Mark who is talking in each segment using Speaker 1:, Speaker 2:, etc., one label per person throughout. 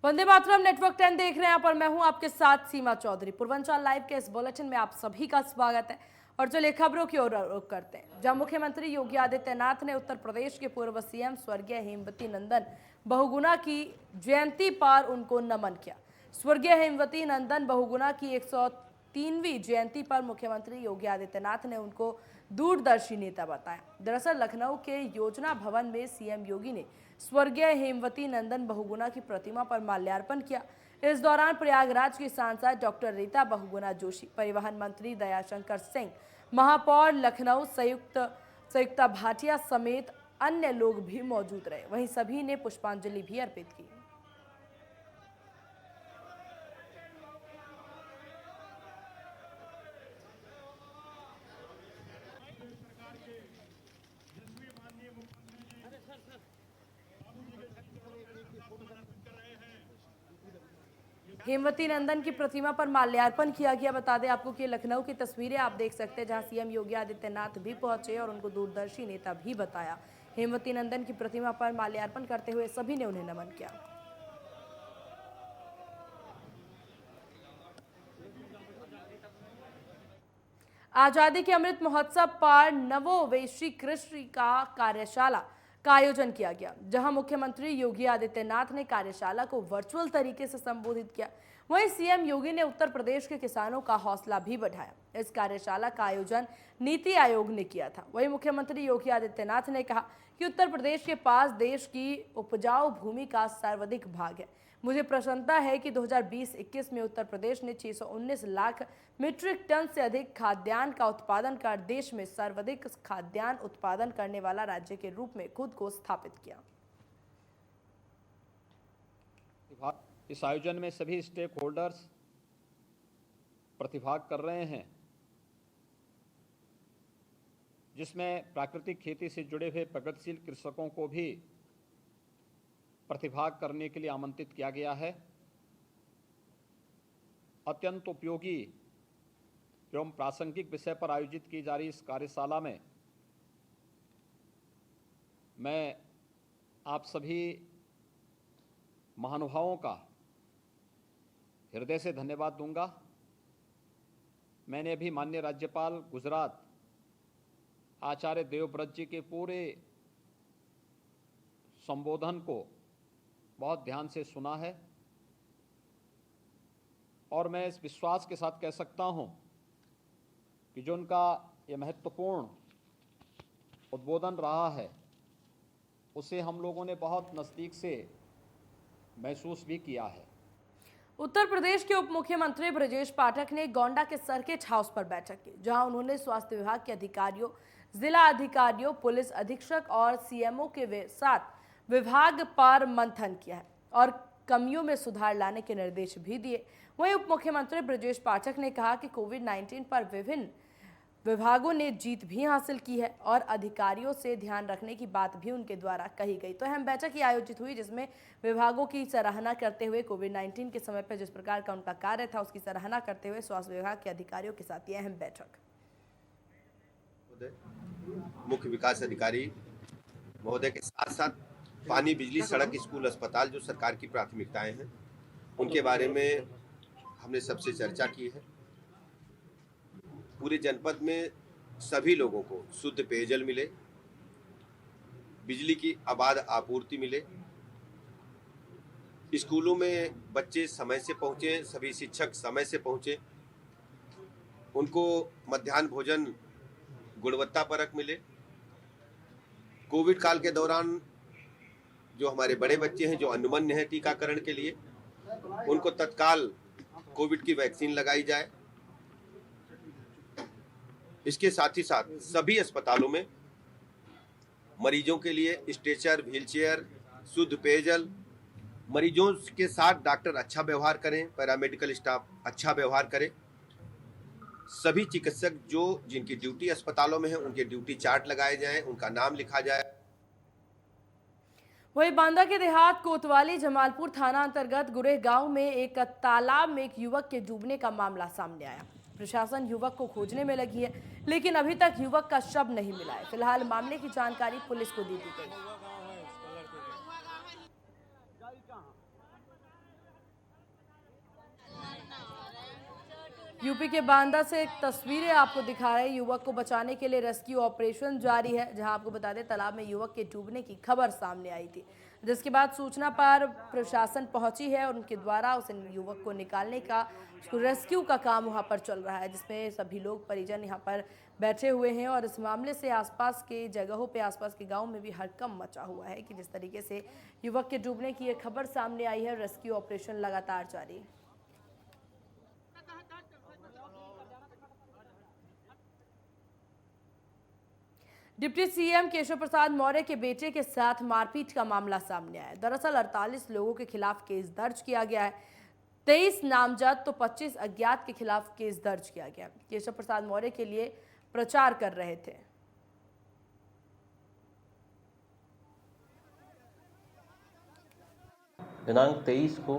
Speaker 1: Vande Mataram network 10 देख रहे हैं। यहाँ पर मैं हूं आपके साथ सीमा चौधरी। पूर्वांचल लाइव के इस बुलेटिन में आप सभी का स्वागत है। और चलिए खबरों की ओर रुख करते हैं। जहां मुख्यमंत्री योगी आदित्यनाथ ने उत्तर प्रदेश के पूर्व सीएम स्वर्गीय हेमवती नंदन बहुगुणा की जयंती पर उनको नमन किया। स्वर्गीय हेमवती नंदन बहुगुणा की 103वीं जयंती पर मुख्यमंत्री योगी आदित्यनाथ ने उनको दूरदर्शी नेता बताया। दरअसल लखनऊ के योजना भवन में सीएम योगी ने स्वर्गीय हेमवती नंदन बहुगुणा की प्रतिमा पर माल्यार्पण किया। इस दौरान प्रयागराज की सांसद डॉक्टर रीता बहुगुणा जोशी, परिवहन मंत्री दयाशंकर सिंह, महापौर लखनऊ संयुक्ता भाटिया समेत अन्य लोग भी मौजूद रहे। वहीं सभी ने पुष्पांजलि भी अर्पित की। हेमवती नंदन की प्रतिमा पर माल्यार्पण किया गया। बता दें आपको कि लखनऊ की तस्वीरें आप देख सकते हैं, जहां सीएम योगी आदित्यनाथ भी पहुंचे और उनको दूरदर्शी नेता भी बताया। हेमवती नंदन की प्रतिमा पर माल्यार्पण करते हुए सभी ने उन्हें नमन किया। आजादी के अमृत महोत्सव पर नवोवेशी कृषि का कार्यशाला का आयोजन किया गया, जहां मुख्यमंत्री योगी आदित्यनाथ ने कार्यशाला को वर्चुअल तरीके से संबोधित किया। वहीं सीएम योगी ने उत्तर प्रदेश के किसानों का हौसला भी बढ़ाया। इस कार्यशाला का आयोजन नीति आयोग ने किया था। वहीं मुख्यमंत्री योगी आदित्यनाथ ने कहा कि उत्तर प्रदेश के पास देश की उपजाऊ भूमि का सर्वाधिक भाग है। मुझे प्रसन्नता है कि 2020-21 में उत्तर प्रदेश ने 619 लाख मीट्रिक टन से अधिक खाद्यान्न का उत्पादन कर देश में सर्वाधिक खाद्यान्न उत्पादन करने वाला राज्य के रूप में खुद को स्थापित किया।
Speaker 2: इस आयोजन में सभी स्टेक होल्डर्स प्रतिभाग कर रहे हैं, जिसमें प्राकृतिक खेती से जुड़े हुए प्रगतिशील कृषकों को भी प्रतिभाग करने के लिए आमंत्रित किया गया है। अत्यंत उपयोगी एवं प्रासंगिक विषय पर आयोजित की जा रही इस कार्यशाला में मैं आप सभी महानुभावों का हृदय से धन्यवाद दूंगा। मैंने अभी माननीय राज्यपाल गुजरात आचार्य देवव्रत जी के पूरे संबोधन को बहुत ध्यान से सुना है और मैं इस विश्वास के साथ कह सकता हूं कि जो उनका ये महत्वपूर्ण उद्बोधन रहा है, उसे हम लोगों ने बहुत नज़दीक से महसूस भी किया है।
Speaker 1: उत्तर प्रदेश के उप मुख्यमंत्री ब्रजेश पाठक ने गोंडा के सर्किट हाउस पर बैठक की, जहां उन्होंने स्वास्थ्य विभाग के अधिकारियों, जिला अधिकारियों, पुलिस अधीक्षक और सीएमओ के साथ विभाग पर मंथन किया है और कमियों में सुधार लाने के निर्देश भी दिए। वहीं उप मुख्यमंत्री ब्रजेश पाठक ने कहा कि कोविड-19 पर विभिन्न विभागों ने जीत भी हासिल की है और अधिकारियों से ध्यान रखने की बात भी उनके द्वारा कही गई। तो अहम बैठक ही आयोजित हुई, जिसमें विभागों की सराहना करते हुए कोविड-19 के समय पर जिस प्रकार का उनका कार्य था, उसकी सराहना करते हुए स्वास्थ्य विभाग के अधिकारियों के साथ ये अहम बैठक।
Speaker 3: मुख्य विकास अधिकारी महोदय के साथ साथ पानी, बिजली, सड़क, स्कूल, अस्पताल जो सरकार की प्राथमिकताएं हैं, उनके बारे में हमने सबसे चर्चा की है। पूरे जनपद में सभी लोगों को शुद्ध पेयजल मिले, बिजली की आबाद आपूर्ति मिले, स्कूलों में बच्चे समय से पहुंचे, सभी शिक्षक समय से पहुंचे, उनको मध्याह्न भोजन गुणवत्तापरक मिले। कोविड काल के दौरान जो हमारे बड़े बच्चे हैं, जो अनुमन्य हैं टीकाकरण के लिए, उनको तत्काल कोविड की वैक्सीन लगाई जाए। इसके साथ ही साथ सभी अस्पतालों में मरीजों के लिए स्ट्रेचर, व्हीलचेयर, शुद्ध पेयजल, मरीजों के साथ डॉक्टर अच्छा व्यवहार करें, पैरामेडिकल स्टाफ अच्छा व्यवहार करे, सभी चिकित्सक जो जिनकी ड्यूटी अस्पतालों में है, उनके ड्यूटी चार्ट लगाए जाएं, उनका नाम लिखा जाए।
Speaker 1: वहीं बांदा के देहात कोतवाली जमालपुर थाना अंतर्गत गुरेह गांव में एक तालाब में एक युवक के डूबने का मामला सामने आया। प्रशासन युवक को खोजने में लगी है, लेकिन अभी तक युवक का शव नहीं मिला है। फिलहाल मामले की जानकारी पुलिस को दे दी गई। यूपी के बांदा से एक तस्वीरें आपको दिखा रहे हैं। युवक को बचाने के लिए रेस्क्यू ऑपरेशन जारी है, जहां आपको बता दें तालाब में युवक के डूबने की खबर सामने आई थी, जिसके बाद सूचना पर प्रशासन पहुंची है और उनके द्वारा उस युवक को निकालने का, उसको रेस्क्यू का काम वहां पर चल रहा है, जिसमें सभी लोग परिजन यहां पर बैठे हुए हैं। और इस मामले से आसपास के जगहों पे, आसपास के गाँव में भी हड़कंप मचा हुआ है कि जिस तरीके से युवक के डूबने की ये खबर सामने आई है। रेस्क्यू ऑपरेशन लगातार जारी है। डिप्टी सीएम केशव प्रसाद मौर्य के बेटे के साथ मारपीट का मामला सामने आया है। दरअसल 48 लोगों के खिलाफ केस दर्ज किया गया है। 23 नामजद तो 25 अज्ञात के खिलाफ केस दर्ज किया गया। केशव प्रसाद मौर्य के लिए प्रचार कर रहे थे।
Speaker 4: दिनांक 23 को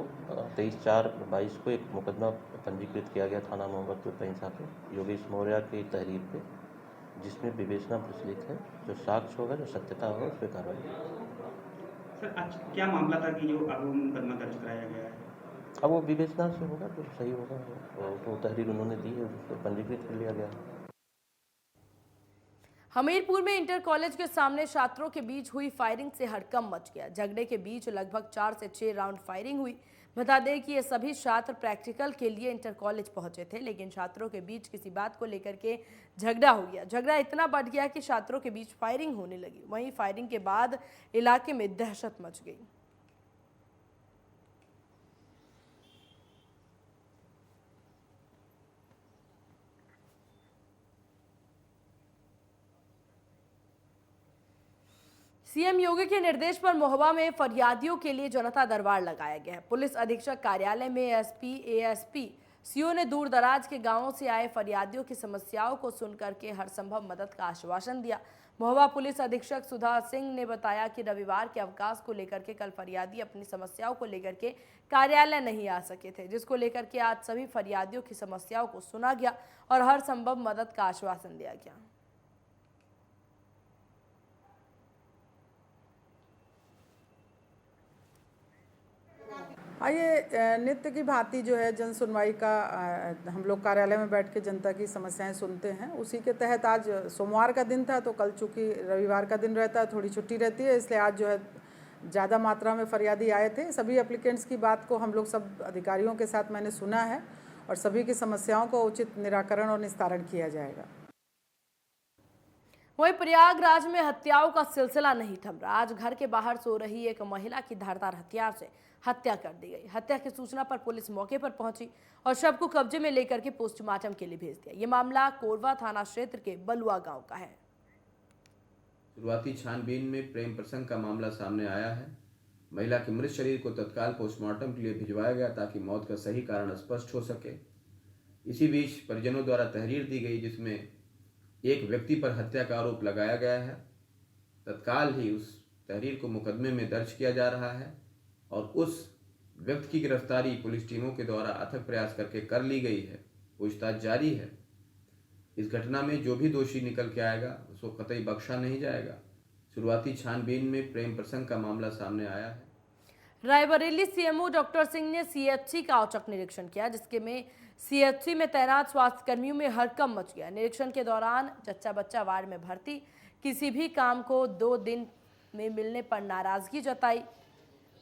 Speaker 4: 23/4/22 को एक मुकदमा पंजीकृत किया गया थाना मोहम्मदपुर पैंसा पे योगेश मौर्य की तहरीर पे, जिसमें विवेचना प्रचलित है। जो साक्ष्य होगा, जो सत्यता होगा, उस पर कार्रवाई।
Speaker 5: सर आज क्या मामला था कि जो अब मुकदमा दर्ज कराया गया है?
Speaker 4: अब वो विवेचना से होगा, जो सही होगा, वो तहरीर उन्होंने दी है, उसको पंजीकृत कर लिया गया है।
Speaker 1: हमीरपुर में इंटर कॉलेज के सामने छात्रों के बीच हुई फायरिंग से हड़कंप मच गया। झगड़े के बीच लगभग 4 से 6 राउंड फायरिंग हुई। बता दें कि ये सभी छात्र प्रैक्टिकल के लिए इंटर कॉलेज पहुंचे थे, लेकिन छात्रों के बीच किसी बात को लेकर के झगड़ा हो गया। झगड़ा इतना बढ़ गया कि छात्रों के बीच फायरिंग होने लगी। वहीं फायरिंग के बाद इलाके में दहशत मच गई। सीएम योगी के निर्देश पर महोबा में फरियादियों के लिए जनता दरबार लगाया गया है। पुलिस अधीक्षक कार्यालय में एसपी, एएसपी, सीओ ने दूर दराज के गांवों से आए फरियादियों की समस्याओं को सुनकर के हर संभव मदद का आश्वासन दिया। महोबा पुलिस अधीक्षक सुधा सिंह ने बताया कि रविवार के अवकाश को लेकर के कल फरियादी अपनी समस्याओं को लेकर के कार्यालय नहीं आ सके थे, जिसको लेकर के आज सभी फरियादियों की समस्याओं को सुना गया और हर संभव मदद का आश्वासन दिया गया।
Speaker 6: आइए, नित्य की भांति जो है जन सुनवाई का हम लोग कार्यालय में बैठ के जनता की समस्याएं सुनते हैं। उसी के तहत आज सोमवार का दिन था, तो कल चूँकि रविवार का दिन रहता है, थोड़ी छुट्टी रहती है, इसलिए आज जो है ज़्यादा मात्रा में फरियादी आए थे। सभी एप्लीकेंट्स की बात को हम लोग सब अधिकारियों के साथ मैंने सुना है और सभी की समस्याओं को उचित निराकरण और निस्तारण किया जाएगा।
Speaker 1: वहीं प्रयागराज में हत्याओं का सिलसिला नहीं थम रहा। आज घर के बाहर सो रही एक महिला की धारदार हथियार से हत्या कर दी गई। हत्या की सूचना पर पुलिस मौके पर पहुंची और शव को कब्जे में लेकर के पोस्टमार्टम के लिए भेज दिया। ये मामला कोरबा थाना क्षेत्र के बलुआ गांव का है।
Speaker 7: शुरुआती छानबीन में प्रेम प्रसंग का मामला सामने आया है। महिला के मृत शरीर को तत्काल पोस्टमार्टम के लिए भिजवाया गया ताकि मौत का सही कारण स्पष्ट हो सके। इसी बीच परिजनों द्वारा तहरीर दी गई, जिसमें एक व्यक्ति पर हत्या का आरोप लगाया गया है। तत्काल ही उस तहरीर को मुकदमे में दर्ज किया जा रहा है और उस व्यक्ति की गिरफ्तारी पुलिस टीमों के द्वारा अथक प्रयास करके कर ली गई है। पूछताछ जारी है। इस घटना में जो भी दोषी निकल के आएगा उसको कतई बख्शा नहीं जाएगा। शुरुआती छानबीन में प्रेम प्रसंग का मामला सामने आया है।
Speaker 1: रायबरेली सीएमओ डॉक्टर सिंह ने सीएचसी का औचक निरीक्षण किया, जिसके में सीएचसी में तैनात स्वास्थ्य कर्मियों में हड़कंप मच गया। निरीक्षण के दौरान जच्चा बच्चा वार्ड में भर्ती किसी भी काम को 2 दिन में मिलने पर नाराजगी जताई।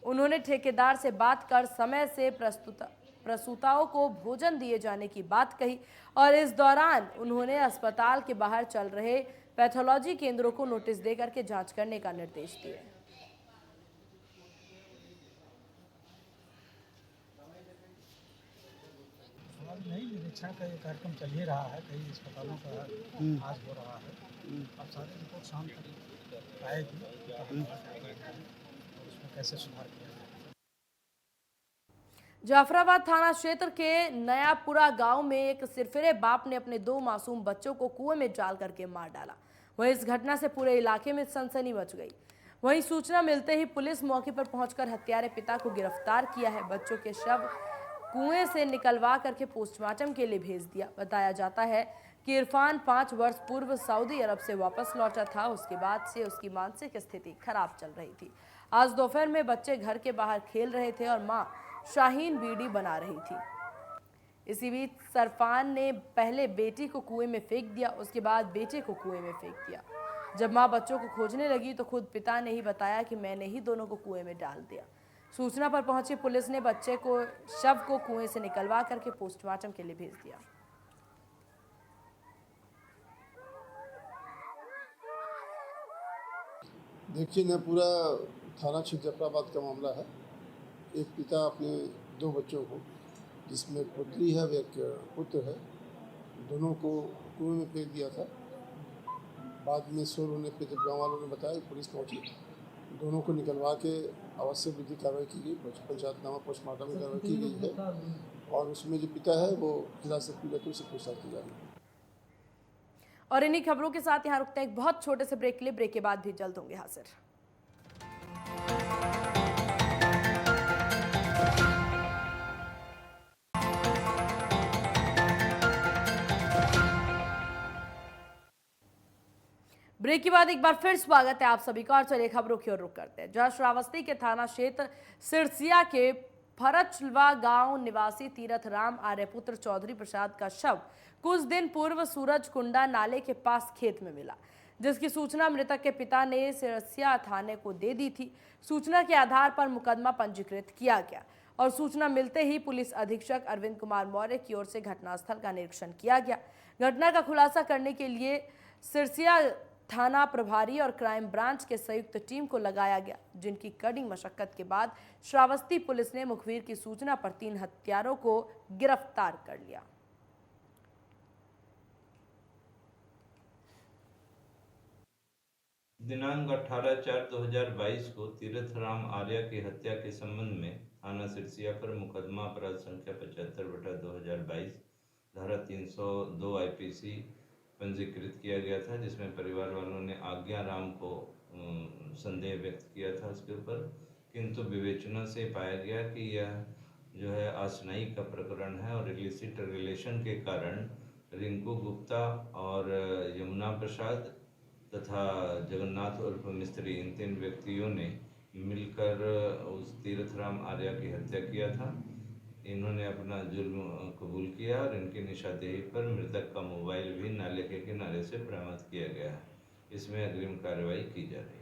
Speaker 1: उन्होंने ठेकेदार से बात कर समय से प्रसूताओं को भोजन दिए जाने की बात कही और इस दौरान उन्होंने अस्पताल के बाहर चल रहे पैथोलॉजी केंद्रों को नोटिस देकर के जांच करने का निर्देश दिए।
Speaker 8: नहीं, निरीक्षण का ये कार्यक्रम चल ही रहा है। कई अस्पतालों का आज हो रहा है। अब सारी रिपोर्ट शाम तक आएगी और उसमें कैसे सुधार किया जाए।
Speaker 1: जाफराबाद थाना क्षेत्र के नयापुरा गांव में एक सिरफिरे बाप ने अपने 2 मासूम बच्चों को कुएं में डाल करके मार डाला। वहीं इस घटना से पूरे इलाके में सनसनी मच गई। वहीं सूचना मिलते ही पुलिस मौके पर पहुंचकर हत्यारे पिता को गिरफ्तार किया है। बच्चों के शव कुएं से निकलवा करके पोस्टमार्टम के लिए भेज दिया। बताया जाता है कि इरफान 5 वर्ष पूर्व सऊदी अरब से वापस लौटा था। उसके बाद से उसकी मानसिक स्थिति खराब चल रही थी। आज दोपहर में बच्चे घर के बाहर खेल रहे थे और मां शाहीन बीड़ी बना रही थी। इसी बीच सरफान ने पहले बेटी को कुएं में फेंक दिया, उसके बाद बेटे को कुएं में फेंक दिया। जब मां बच्चों को खोजने लगी तो खुद पिता ने ही बताया कि मैंने ही दोनों को कुएं में डाल दिया। सूचना पर पहुंची पुलिस ने बच्चे को शव को कुएं से निकलवा करके पोस्टमार्टम के लिए भेज दिया।
Speaker 9: देखिए न, पूरा थाना क्षेत्र जफराबाद का मामला है। एक पिता अपने 2 बच्चों को, जिसमें एक पुत्री है व एक पुत्र है, दोनों को कुएं में फेंक दिया था। बाद में शोर होने पे जब गाँव वालों ने बताया, पुलिस पहुंची, दोनों को निकलवा के आवश्यक विधि कार्रवाई की गई, पंचायतनामा पोस्टमार्टम में कार्रवाई की गई है और उसमें जो पिता है वो जिला से पीड़ितों से पूछताछ की जा रही है।
Speaker 1: और इन्हीं खबरों के साथ यहाँ रुकते हैं एक बहुत छोटे से ब्रेक के लिए। ब्रेक के बाद भी जल्द होंगे हाजिर। ब्रेक के बाद एक बार फिर स्वागत है आप सभी का और चलिए खबरों की ओर रुख करते हैं। जहां श्रावस्ती के थाना क्षेत्र सिरसिया के फरचलवा गांव निवासी तीरथ राम आर्यपुत्र चौधरी प्रसाद का शव कुछ दिन पूर्व सूरज कुंडा नाले के पास खेत में मिला, जिसकी सूचना मृतक के पिता ने सिरसिया थाने को दे दी थी। सूचना के आधार पर मुकदमा पंजीकृत किया गया और सूचना मिलते ही पुलिस अधीक्षक अरविंद कुमार मौर्य की ओर से घटनास्थल का निरीक्षण किया गया। घटना का खुलासा करने के लिए सिरसिया थाना प्रभारी और क्राइम ब्रांच के संयुक्त टीम को लगाया गया, जिनकी कड़ी मशक्कत के बाद श्रावस्ती पुलिस ने मुखबिर की सूचना पर 3 हत्यारों को गिरफ्तार कर लिया।
Speaker 10: दिनांक 18/4/2022 को तीरथ राम आर्य की हत्या के संबंध में थाना सिरसिया पर मुकदमा अपराध संख्या 75/2022 धारा 302 IPC पंजीकृत किया गया था, जिसमें परिवार वालों ने आज्ञा राम को संदेह व्यक्त किया था उसके ऊपर, किंतु विवेचना से पाया गया कि यह जो है आसनाई का प्रकरण है और इलिसिट रिलेशन के कारण रिंकू गुप्ता और यमुना प्रसाद तथा जगन्नाथ उर्फ मिस्त्री, इन 3 व्यक्तियों ने मिलकर उस तीरथ राम आर्य की हत्या किया था। इन्होंने अपना जुल्म कबूल किया और इनकी निशादेही पर मृतक का मोबाइल भी नाले के किनारे से बरामद किया गया है। इसमें अग्रिम कार्रवाई की जा रही है।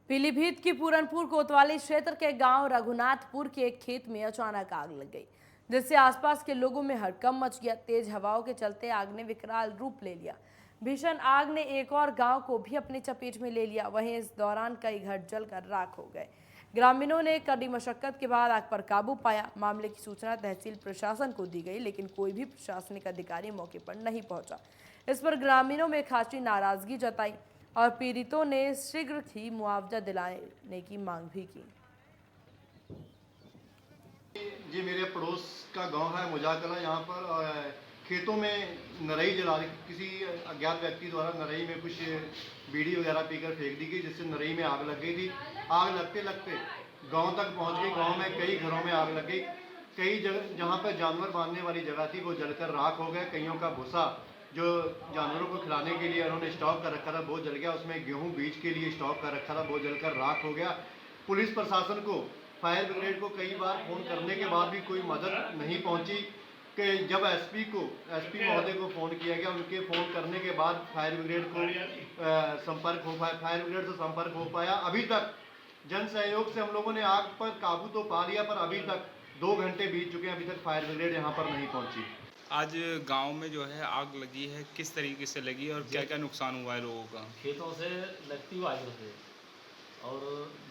Speaker 1: पीलीभीत की पूरनपुर कोतवाली क्षेत्र के गांव रघुनाथपुर के एक खेत में अचानक आग लग गई, जिससे आसपास के लोगों में हड़कंप मच गया। तेज हवाओं के चलते आग ने विकराल रूप ले लिया। भीषण आग ने एक और गांव को भी अपनी चपेट में ले लिया। वहीं इस दौरान कई घर जलकर राख हो गए। ग्रामीणों ने कड़ी मशक्कत के बाद आग पर काबू पाया। मामले की सूचना तहसील प्रशासन को दी गई, लेकिन कोई भी प्रशासनिक अधिकारी मौके पर नहीं पहुंचा। इस पर ग्रामीणों में खासी नाराजगी जताई और पीड़ितों ने शीघ्र ही मुआवजा दिलाने की मांग भी की।
Speaker 11: ये मेरे पड़ोस का गांव है मुजाकला। यहाँ पर खेतों में नरई जला किसी अज्ञात व्यक्ति द्वारा नरई में कुछ बीड़ी वगैरह पीकर फेंक दी गई, जिससे नरई में आग लग गई थी। आग लगते लगते गांव तक पहुंच गई। गांव में कई घरों में आग लग गई। कई जगह जहां पर जानवर बांधने वाली जगह थी वो जलकर राख हो गए। कईयों का भूसा जो जानवरों को खिलाने के लिए उन्होंने स्टॉक कर रखा था वो जल गया। उसमें गेहूँ बीज के लिए स्टॉक कर रखा था वो जलकर राख हो गया। पुलिस प्रशासन को, फायर ब्रिगेड को कई बार फोन करने के बाद भी कोई मदद नहीं पहुंची। कि जब एसपी महोदय को फ़ोन किया गया, उनके फ़ोन करने के बाद फायर ब्रिगेड को फायर ब्रिगेड से संपर्क हो पाया। अभी तक जन सहयोग से हम लोगों ने आग पर काबू तो पा लिया, पर अभी तक 2 घंटे बीत चुके हैं, अभी तक फायर ब्रिगेड यहाँ पर नहीं पहुँची।
Speaker 12: आज गांव में जो है आग लगी है, किस तरीके से लगी और क्या क्या नुकसान हुआ है लोगों का?
Speaker 13: खेतों से लगती हुई आग से और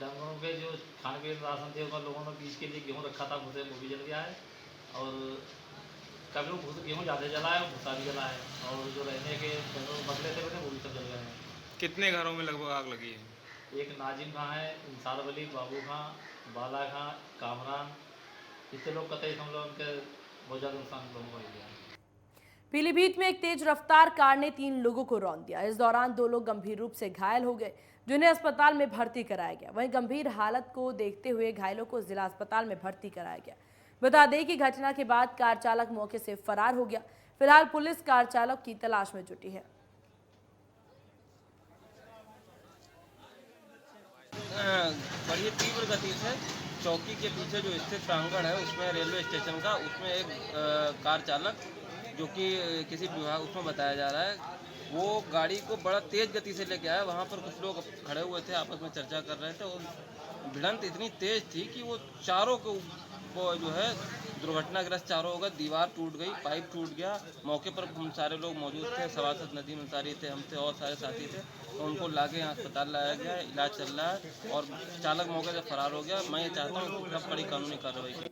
Speaker 13: जानवरों के जो खाने पीने राशन थे उनका लोगों ने बीज के लिए गेहूँ रखा था, भूसे वो भी जल गया है। और कभी लोग गेहूँ ज़्यादा जला है, भूसा भी जला है, और जो रहने के बदले थे वो भी सब जल गए हैं। कितने घरों में लगभग आग लगी है? एक नाजिम खां है, इंसार वली, बाबू खां, बाला खां, कामरान, इतने लोग कतई हम लोग उनके बहुत ज़्यादा नुकसान लोगों को गया।
Speaker 1: पीलीभीत में एक तेज रफ्तार कार ने 3 लोगों को रौंद दिया। इस दौरान 2 लोग गंभीर रूप से घायल हो गए, जिन्हें अस्पताल में भर्ती कराया गया। वहीं गंभीर हालत को देखते हुए घायलों को जिला अस्पताल में भर्ती कराया गया। बता दें कि घटना के बाद कार चालक मौके से फरार हो गया। फिलहाल पुलिस कार चालक की तलाश में जुटी है।
Speaker 13: बड़ी तीव्र गति से
Speaker 14: चौकी के पीछे जो स्थित प्रांगण है उसमें रेलवे स्टेशन का, उसमें एक कार चालक जो कि किसी विभाग उसमें बताया जा रहा है, वो गाड़ी को बड़ा तेज़ गति से लेके आया। वहाँ पर कुछ लोग खड़े हुए थे, आपस में चर्चा कर रहे थे और भिड़ंत इतनी तेज़ थी कि वो चारों को जो है दुर्घटनाग्रस्त चारों हो गए। दीवार टूट गई, पाइप टूट गया। मौके पर हम सारे लोग मौजूद थे, सभासद नदीम अंसारी थे, हम थे और सारे साथी थे। तो उनको लाके अस्पताल लाया गया, इलाज चल रहा है और चालक मौके से फरार हो गया। मैं ये चाहता हूँ कि कड़ी कानूनी कार्रवाई की।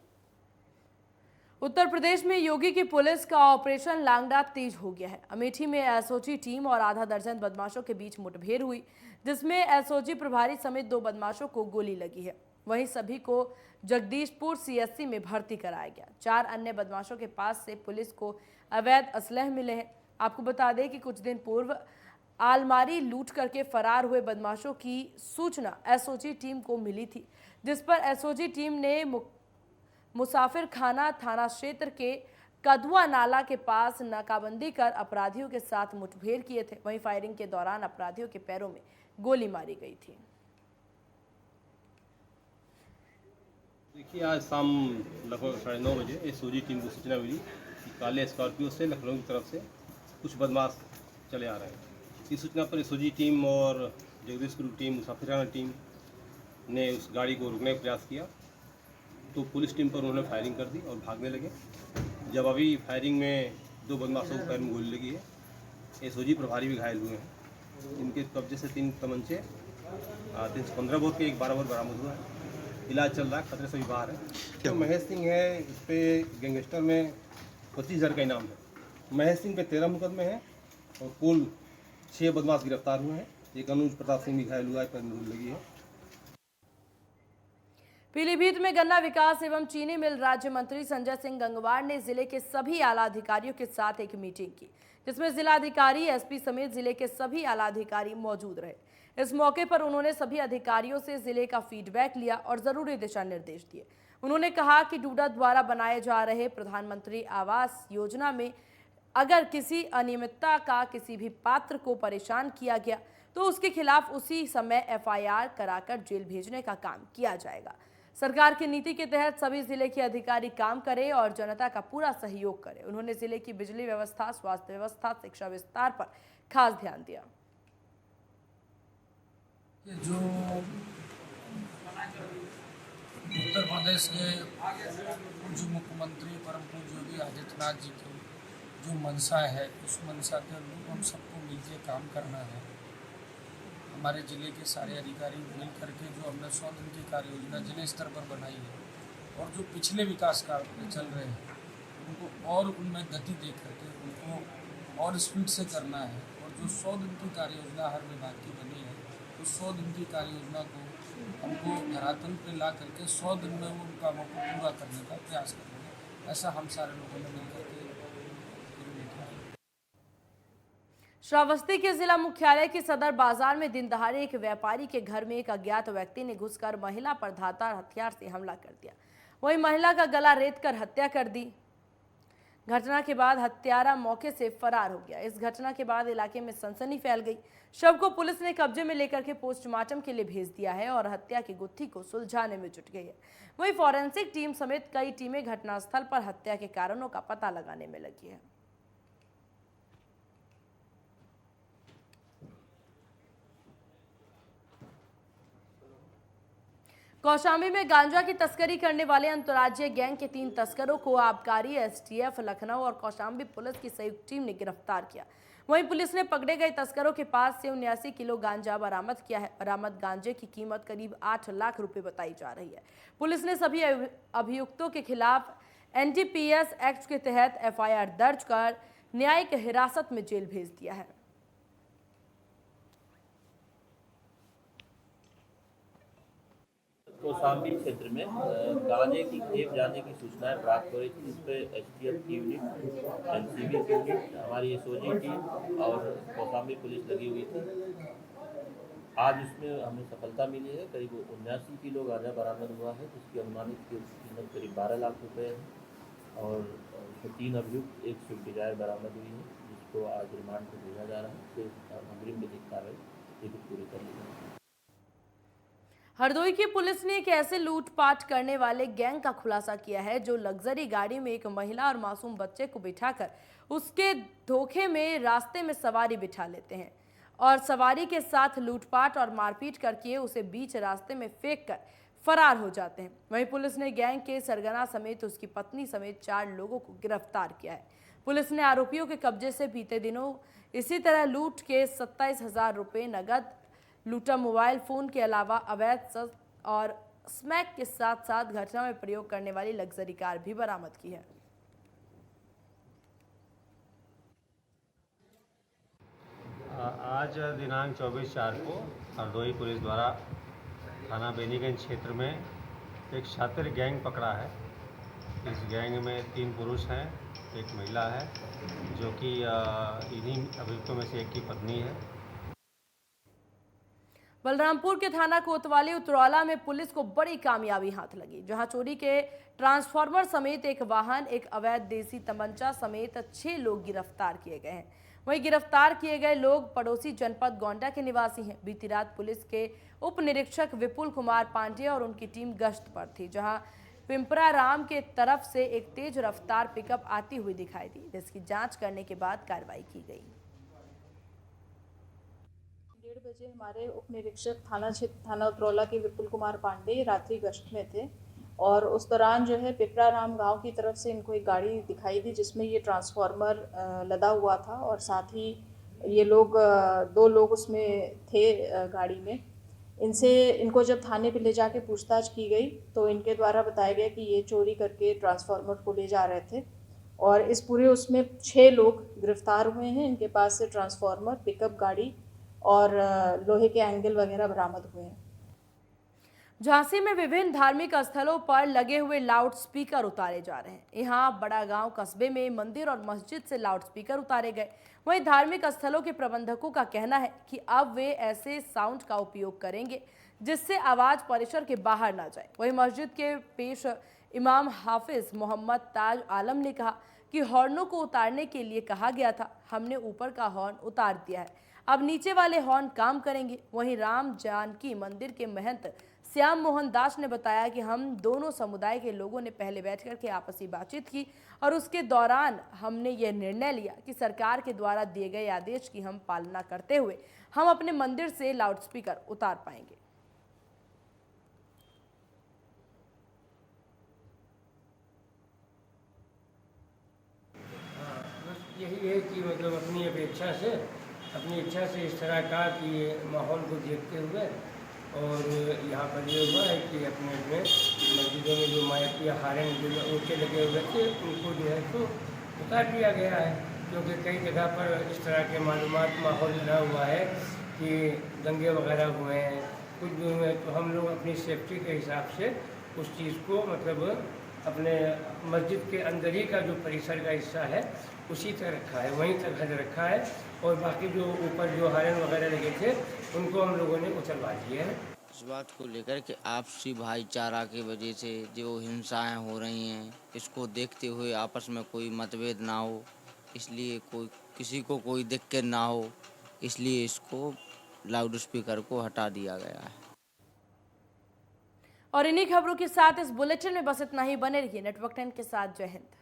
Speaker 1: उत्तर प्रदेश में योगी की पुलिस का ऑपरेशन लांगड़ा तेज हो गया है। अमेठी में एसओजी टीम और आधा दर्जन बदमाशों के बीच मुठभेड़ हुई, जिसमें एसओजी प्रभारी समेत 2 बदमाशों को गोली लगी है। वहीं सभी को जगदीशपुर सीएससी में भर्ती कराया गया। 4 अन्य बदमाशों के पास से पुलिस को अवैध असलह मिले हैं। आपको बता दें कि कुछ दिन पूर्व आलमारी लूट करके फरार हुए बदमाशों की सूचना एसओजी टीम को मिली थी, जिस पर एसओजी टीम ने मुसाफिर खाना थाना क्षेत्र के कदुआ नाला के पास नाकाबंदी कर अपराधियों के साथ मुठभेड़ किए थे। वहीं फायरिंग के दौरान अपराधियों के पैरों में गोली मारी गई थी।
Speaker 15: देखिए, आज शाम लगभग 9:30 बजे एसओजी टीम को सूचना मिली कि काले स्कॉर्पियो से लखनऊ की तरफ से कुछ बदमाश चले आ रहे हैं। इस सूचना पर एसओजी टीम और जगदीशपुर टीम, मुसाफिराना टीम ने उस गाड़ी को रोकने का प्रयास किया, तो पुलिस टीम पर उन्होंने फायरिंग कर दी और भागने लगे। जब अभी फायरिंग में 2 बदमाशों को पैर में गोली लगी है। एसओजी प्रभारी भी घायल हुए हैं। इनके कब्जे से 3 तमंचे, 315 बोर के, एक 12 बोर बरामद हुआ है। इलाज चल रहा है, खतरे से भी बाहर है। तो महेश सिंह है, इस पर गैंगस्टर में 25,000 का इनाम है। महेश सिंह पे 13 मुकदमे हैं और कुल 6 बदमाश गिरफ्तार हुए हैं। एक अनुज प्रताप सिंह भी घायल हुआ है, पैर में गोली लगी है।
Speaker 1: पीलीभीत में गन्ना विकास एवं चीनी मिल राज्य मंत्री संजय सिंह गंगवार ने जिले के सभी आला अधिकारियों के साथ एक मीटिंग की, जिसमें जिलाधिकारी, एसपी समेत जिले के सभी आला अधिकारी मौजूद रहे। इस मौके पर उन्होंने सभी अधिकारियों से जिले का फीडबैक लिया और जरूरी दिशा निर्देश दिए। उन्होंने कहा कि डूडा द्वारा बनाए जा रहे प्रधानमंत्री आवास योजना में अगर किसी अनियमितता का किसी भी पात्र को परेशान किया गया तो उसके खिलाफ उसी समय एफआईआर कराकर जेल भेजने का काम किया जाएगा। सरकार की नीति के तहत सभी जिले के अधिकारी काम करें और जनता का पूरा सहयोग करें। उन्होंने जिले की बिजली व्यवस्था, स्वास्थ्य व्यवस्था, शिक्षा विस्तार पर खास ध्यान दिया।
Speaker 8: जो उत्तर प्रदेश के पूज्य मुख्यमंत्री परम पूज्य योगी आदित्यनाथ जी की जो मंशा है, उस मंशा के अनुरूप हम सबको मिलकर काम करना है। हमारे ज़िले के सारे अधिकारी मिल करके जो हमने 100 दिन की कार्य योजना जिले स्तर पर बनाई है और जो पिछले विकास कार्य चल रहे हैं उनको और उनमें गति दे करके उनको और स्पीड से करना है। और जो 100 दिन की कार्य योजना हर विभाग की बनी है, उस 100 दिन की कार्य योजना को हमको धरातल पे ला करके 100 दिन में उन कामों को पूरा करने का प्रयास करेंगे। ऐसा हम सारे लोगों ने मिल करके
Speaker 1: श्रावस्ती के जिला मुख्यालय के सदर बाजार में दिन दहाड़े एक व्यापारी के घर में एक अज्ञात व्यक्ति ने घुसकर महिला पर धारदार हथियार से हमला कर दिया। वहीं महिला का गला रेत कर हत्या कर दी। घटना के बाद हत्यारा मौके से फरार हो गया। इस घटना के बाद इलाके में सनसनी फैल गई। शव को पुलिस ने कब्जे में लेकर के पोस्टमार्टम के लिए भेज दिया है और हत्या की गुत्थी को सुलझाने में जुट गई है। वहीं फॉरेंसिक टीम समेत कई टीमें घटनास्थल पर हत्या के कारणों का पता लगाने में लगी है। कौशाम्बी में गांजा की तस्करी करने वाले अंतर्राज्यीय गैंग के 3 तस्करों को आबकारी, एसटीएफ लखनऊ और कौशाम्बी पुलिस की संयुक्त टीम ने गिरफ्तार किया। वहीं पुलिस ने पकड़े गए तस्करों के पास से 79 किलो गांजा बरामद किया है। बरामद गांजे की कीमत करीब 8 लाख रुपए बताई जा रही है। पुलिस ने सभी अभियुक्तों के खिलाफ एनडीपीएस एक्ट के तहत एफआईआर दर्ज कर न्यायिक हिरासत में जेल भेज दिया है।
Speaker 4: कौशाम्बी क्षेत्र में गांजे की खेप जाने की सूचनाएं प्राप्त हो रही थी, जिस पर एसटीएफ की यूनिट, एनसीबी की यूनिट, हमारी एसओजी टीम और कौशाम्बी पुलिस लगी हुई थी। आज इसमें हमें सफलता मिली है। करीब 79 किलो गांजा बरामद हुआ है, जिसकी अनुमानित कीमत करीब 12 लाख रुपये है और 3 अभियुक्त, 1 स्विफ्ट डिजायर बरामद हुई है, जिसको आज रिमांड पर भेजा जा रहा है। फिर अग्रिम विधिक कार्रवाई पूरी कर ली जाएगी।
Speaker 1: हरदोई की पुलिस ने एक ऐसे लूटपाट करने वाले गैंग का खुलासा किया है जो लग्जरी गाड़ी में एक महिला और मासूम बच्चे को बिठाकर उसके धोखे में रास्ते में सवारी बिठा लेते हैं और सवारी के साथ लूटपाट और मारपीट करके उसे बीच रास्ते में फेंक कर फरार हो जाते हैं। वहीं पुलिस ने गैंग के सरगना समेत उसकी पत्नी समेत 4 लोगों को गिरफ्तार किया है। पुलिस ने आरोपियों के कब्जे से बीते दिनों इसी तरह लूट के 27,000 रुपये नगद, लूटा मोबाइल फोन के अलावा अवैध शस्त्र और स्मैक के साथ साथ घटना में प्रयोग करने वाली लग्जरी कार भी बरामद की है।
Speaker 16: आज दिनांक 24/4 को हरदोई पुलिस द्वारा थाना बेनीगंज क्षेत्र में एक शातिर गैंग पकड़ा है। इस गैंग में 3 पुरुष हैं, एक महिला है जो कि इन्हीं अभियुक्तों में से एक की पत्नी है।
Speaker 1: बलरामपुर के थाना कोतवाली उतरौला में पुलिस को बड़ी कामयाबी हाथ लगी, जहां चोरी के ट्रांसफार्मर समेत एक वाहन, एक अवैध देसी तमंचा समेत 6 लोग गिरफ्तार किए गए हैं। वहीं गिरफ्तार किए गए लोग पड़ोसी जनपद गोंडा के निवासी हैं। बीती रात पुलिस के उप निरीक्षक विपुल कुमार पांडे और उनकी टीम गश्त पर थी, जहां पिंपरा राम के तरफ से एक तेज रफ्तार पिकअप आती हुई दिखाई दी, जिसकी जांच करने के बाद कार्रवाई की गई।
Speaker 17: 1:30 बजे हमारे उप निरीक्षक थाना उतरौला के विपुल कुमार पांडे रात्रि गश्त में थे और उस दौरान जो है पिपरा राम गांव की तरफ से इनको एक गाड़ी दिखाई दी जिसमें ये ट्रांसफार्मर लदा हुआ था और साथ ही ये लोग 2 लोग उसमें थे गाड़ी में। इनको जब थाने पे ले जाके पूछताछ की गई तो इनके द्वारा बताया गया कि ये चोरी करके ट्रांसफार्मर को ले जा रहे थे और इस पूरे उसमें 6 लोग गिरफ्तार हुए हैं। इनके पास से ट्रांसफार्मर, पिकअप गाड़ी और लोहे के एंगल वगैरह बरामद हुए हैं।
Speaker 1: झांसी में विभिन्न धार्मिक स्थलों पर लगे हुए लाउड स्पीकर उतारे जा रहे हैं। यहाँ बड़ा गांव कस्बे में मंदिर और मस्जिद से लाउड स्पीकर उतारे गए। वहीं धार्मिक स्थलों के प्रबंधकों का कहना है कि अब वे ऐसे साउंड का उपयोग करेंगे जिससे आवाज परिसर के बाहर ना जाए। वहीं मस्जिद के पेश इमाम हाफिज मोहम्मद ताज आलम ने कहा कि हॉर्नों को उतारने के लिए कहा गया था, हमने ऊपर का हॉर्न उतार दिया है, अब नीचे वाले हॉर्न काम करेंगे। वहीं राम जानकी मंदिर के महंत श्याम मोहन दास ने बताया कि हम दोनों समुदाय के लोगों ने पहले बैठकर के आपसी बातचीत की और उसके दौरान हमने यह निर्णय लिया कि सरकार के द्वारा दिए गए आदेश की हम पालना करते हुए हम अपने मंदिर से लाउडस्पीकर उतार पाएंगे।
Speaker 18: यही है कि मतलब अपनी इच्छा से इस तरह का कि माहौल को देखते हुए और यहाँ पर ये हुआ है कि अपने मस्जिदों में जो माइक या हारन जो ऊँचे लगे हुए थे उनको जो है तो उतार दिया गया है, क्योंकि कई जगह पर इस तरह के माहौल बना हुआ है कि दंगे वगैरह हुए हैं, कुछ भी हुए, तो हम लोग अपनी सेफ्टी के हिसाब से उस चीज़ को मतलब अपने मस्जिद के अंदर ही का जो परिसर का हिस्सा है उसी तक रखा है, वहीं तक हद रखा है और बाकी जो ऊपर जो हारन वगैरह लगे थे उनको हम लोगों ने उतरवा दिए हैं।
Speaker 19: इस बात को लेकर कि आपसी भाईचारा की वजह से जो हिंसाएं हो रही हैं, इसको देखते हुए आपस में कोई मतभेद ना हो, इसलिए किसी को कोई दिक्कत ना हो, इसलिए इसको लाउड स्पीकर को हटा दिया गया है।
Speaker 1: और इन्हीं खबरों के साथ इस बुलेटिन में बस इतना ही। बने रहिए नेटवर्क 10 के साथ। जय हिंद।